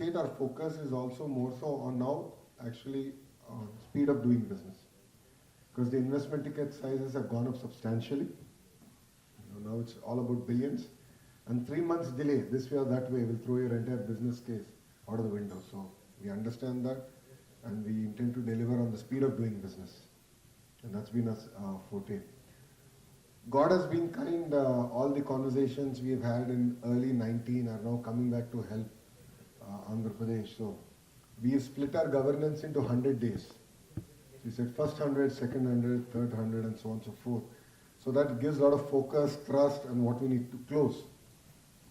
state, our focus is also more so on now actually speed of doing business. Because the investment ticket sizes have gone up substantially. Now it's all about billions. And 3 months delay, this way or that way, will throw your entire business case out of the window. So we understand that, and we intend to deliver on the speed of doing business. And that's been our forte. God has been kind. All the conversations we have had in early 19 are now coming back to help Andhra Pradesh. So we have split our governance into 100 days. So we said first 100, second 100, third 100, and so on and so forth. So that gives a lot of focus, trust, and what we need to close.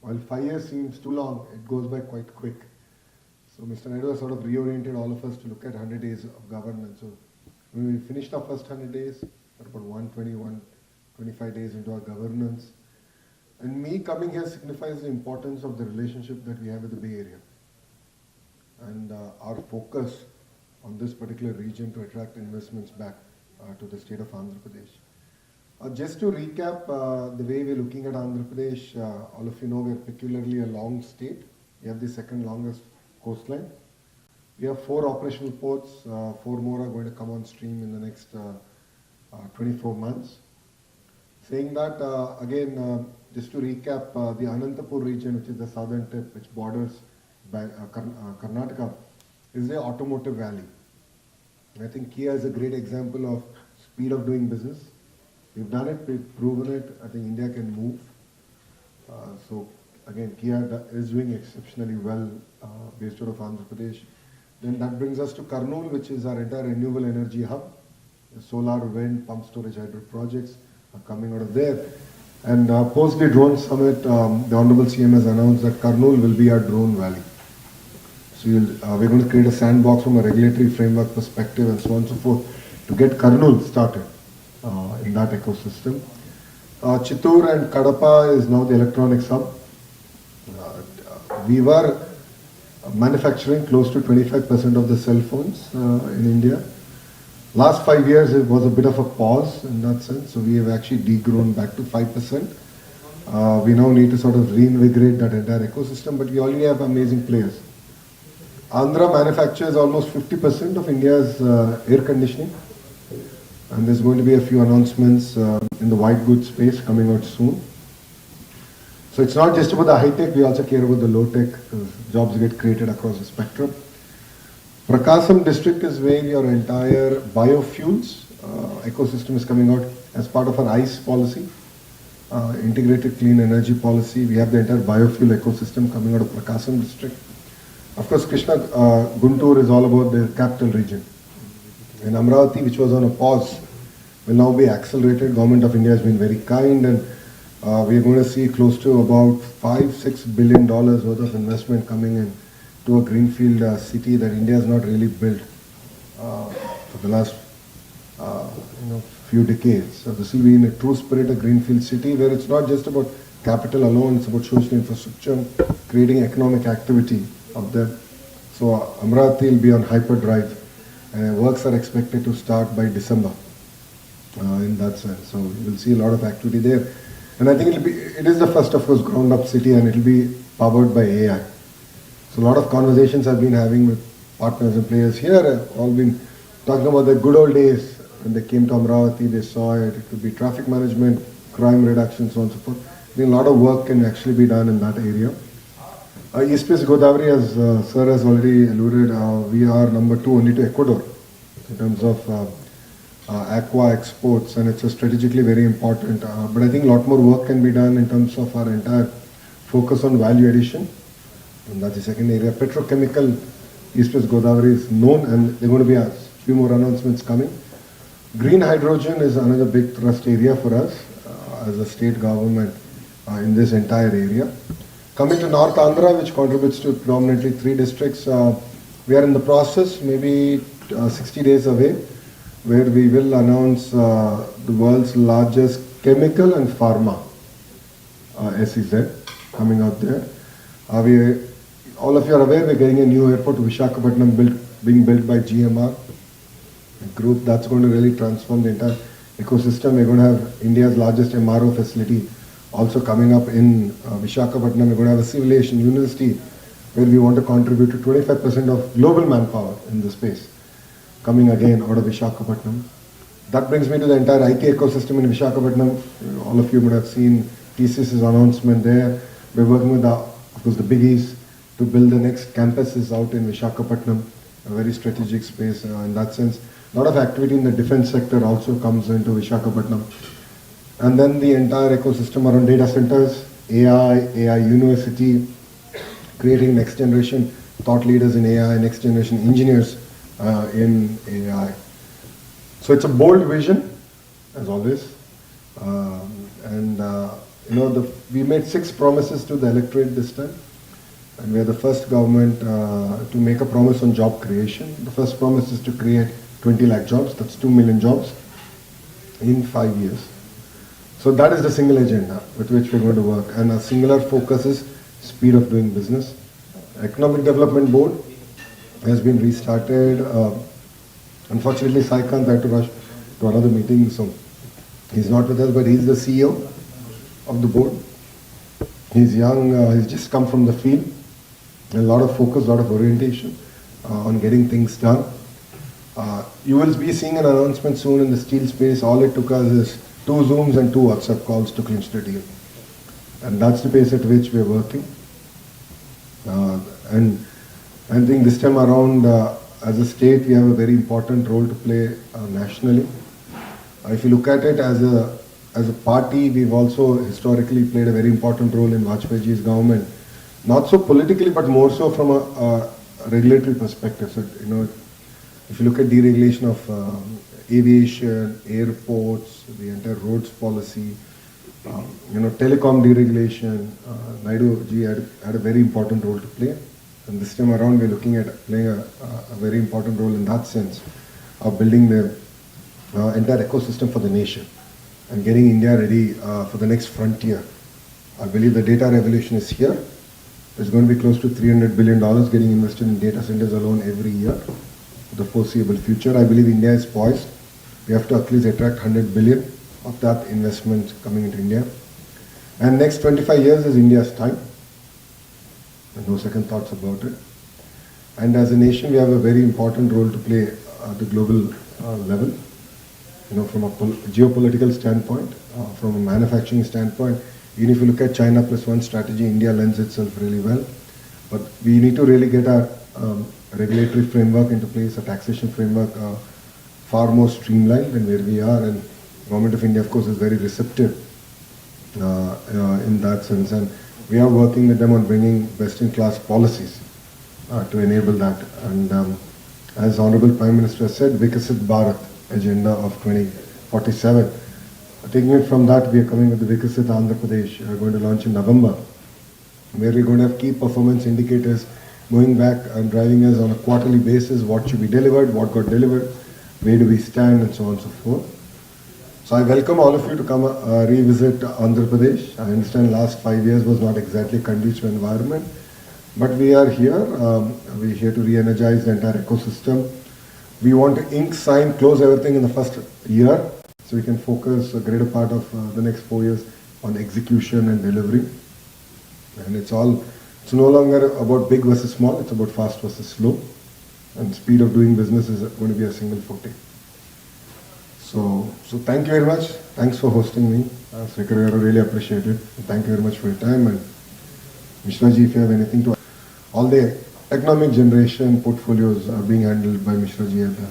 While 5 years seems too long, it goes by quite quick. So Mr. Naidu has sort of reoriented all of us to look at 100 days of governance. So when we finished our first 100 days, about 125 days into our governance. And me coming here signifies the importance of the relationship that we have with the Bay Area. And our focus on this particular region to attract investments back to the state of Andhra Pradesh. Just to recap, the way we're looking at Andhra Pradesh, all of you know we're peculiarly a long state. We have the second longest coastline. We have 4 operational ports. 4 more are going to come on stream in the next 24 months. Saying that, again, just to recap, the Anantapur region, which is the southern tip, which borders Karnataka, is the automotive valley. And I think Kia is a great example of speed of doing business. We've done it, we've proven it. I think India can move. So again, Kia is doing exceptionally well based out of Andhra Pradesh. Then that brings us to Kurnool, which is our entire renewable energy hub. The solar, wind, pump storage, hydro projects are coming out of there. And post the drone summit, the Honorable CM has announced that Kurnool will be our drone valley. So we're going to create a sandbox from a regulatory framework perspective and so on and so forth to get Kurnool started in that ecosystem. Chittoor and Kadapa is now the electronics hub. We were manufacturing close to 25% of the cell phones in India. Last 5 years it was a bit of a pause in that sense, so we have actually degrown back to 5%. We now need to sort of reinvigorate that entire ecosystem, but we already have amazing players. Andhra manufactures almost 50% of India's air conditioning, and there's going to be a few announcements in the white goods space coming out soon. So it's not just about the high tech, we also care about the low tech, because jobs get created across the spectrum. Prakasam district is where your entire biofuels ecosystem is coming out as part of our ICE policy, integrated clean energy policy. We have the entire biofuel ecosystem coming out of Prakasam district. Of course, Krishna Guntur is all about the capital region. And Amravati, which was on a pause, will now be accelerated. Government of India has been very kind, and we are going to see close to about $5-6 billion worth of investment coming in to a greenfield city that India has not really built for the last few decades. So this will be in a true spirit a greenfield city where it's not just about capital alone, it's about social infrastructure, creating economic activity out there. So Amravati will be on hyperdrive. Works are expected to start by December in that sense. So we'll see a lot of activity there. And I think it is the first, of course, ground up city, and it will be powered by AI. So a lot of conversations I've been having with partners and players here have all been talking about the good old days when they came to Amravati, they saw it. It could be traffic management, crime reduction, so on and so forth. I think a lot of work can actually be done in that area. East West Godavari, as Sir has already alluded, we are number 2 only to Ecuador in terms of aqua exports, and it's strategically very important. But I think a lot more work can be done in terms of our entire focus on value addition. And that's the second area. Petrochemical, East West Godavari is known, and there are going to be a few more announcements coming. Green hydrogen is another big thrust area for us as a state government in this entire area. Coming to North Andhra, which contributes to predominantly 3 districts, we are in the process, maybe 60 days away, where we will announce the world's largest chemical and pharma SEZ coming out there. All of you are aware we're getting a new airport, Visakhapatnam, being built by GMR, a group that's going to really transform the entire ecosystem. We're going to have India's largest MRO facility also coming up in Visakhapatnam. We're going to have a civil aviation university where we want to contribute to 25% of global manpower in the space, coming again out of Visakhapatnam. That brings me to the entire IT ecosystem in Visakhapatnam. All of you would have seen TCS's announcement there. We're working with, of course, the biggies to build the next campuses out in Visakhapatnam, a very strategic space in that sense. A lot of activity in the defense sector also comes into Visakhapatnam. And then the entire ecosystem around data centers, AI university, creating next generation thought leaders in AI, next generation engineers in AI. So it's a bold vision, as always. We made 6 promises to the electorate this time. And we are the first government to make a promise on job creation. The first promise is to create 20 lakh jobs, that's 2 million jobs in 5 years. So that is the single agenda with which we're going to work. And our singular focus is speed of doing business. Economic Development Board has been restarted. Unfortunately, Saikant had to rush to another meeting, so he's not with us, but he's the CEO of the board. He's young, he's just come from the field. A lot of focus, a lot of orientation on getting things done. You will be seeing an announcement soon in the steel space. All it took us is 2 Zooms and 2 WhatsApp calls to clinch the deal. And that's the pace at which we're working. And I think this time around, as a state, we have a very important role to play nationally. If you look at it as a party, we've also historically played a very important role in Vajpayeeji's government. Not so politically, but more so from a regulatory perspective. So, if you look at deregulation of aviation, airports, the entire roads policy, telecom deregulation, Naidu ji had a very important role to play. And this time around, we're looking at playing a very important role in that sense of building the entire ecosystem for the nation and getting India ready for the next frontier. I believe the data revolution is here. There's going to be close to $300 billion getting invested in data centers alone every year for the foreseeable future. I believe India is poised. We have to at least attract 100 billion of that investment coming into India. And next 25 years is India's time. No second thoughts about it. And as a nation, we have a very important role to play at the global level. From a geopolitical standpoint, from a manufacturing standpoint, even if you look at China plus one strategy, India lends itself really well. But we need to really get our regulatory framework into place, a taxation framework far more streamlined than where we are. And the Government of India, of course, is very receptive in that sense. And we are working with them on bringing best-in-class policies to enable that. And as Honorable Prime Minister said, Vikasit Bharat agenda of 2047. Taking it from that, we are coming with the Vikasit Andhra Pradesh. We are going to launch in November, where we're going to have key performance indicators going back and driving us on a quarterly basis. What should be delivered, what got delivered, where do we stand, and so on and so forth. So I welcome all of you to come revisit Andhra Pradesh. I understand last 5 years was not exactly a conducive environment, but we are here. We're here to re-energize the entire ecosystem. We want to ink, sign, close everything in the first year, so we can focus a greater part of the next 4 years on execution and delivery. And it's no longer about big versus small, it's about fast versus slow. And speed of doing business is going to be a single forte. So thank you very much. Thanks for hosting me. Secretary, I really appreciate it. Thank you very much for your time. And Mishra ji, if you have anything to add. All the economic generation portfolios are being handled by Mishra ji at the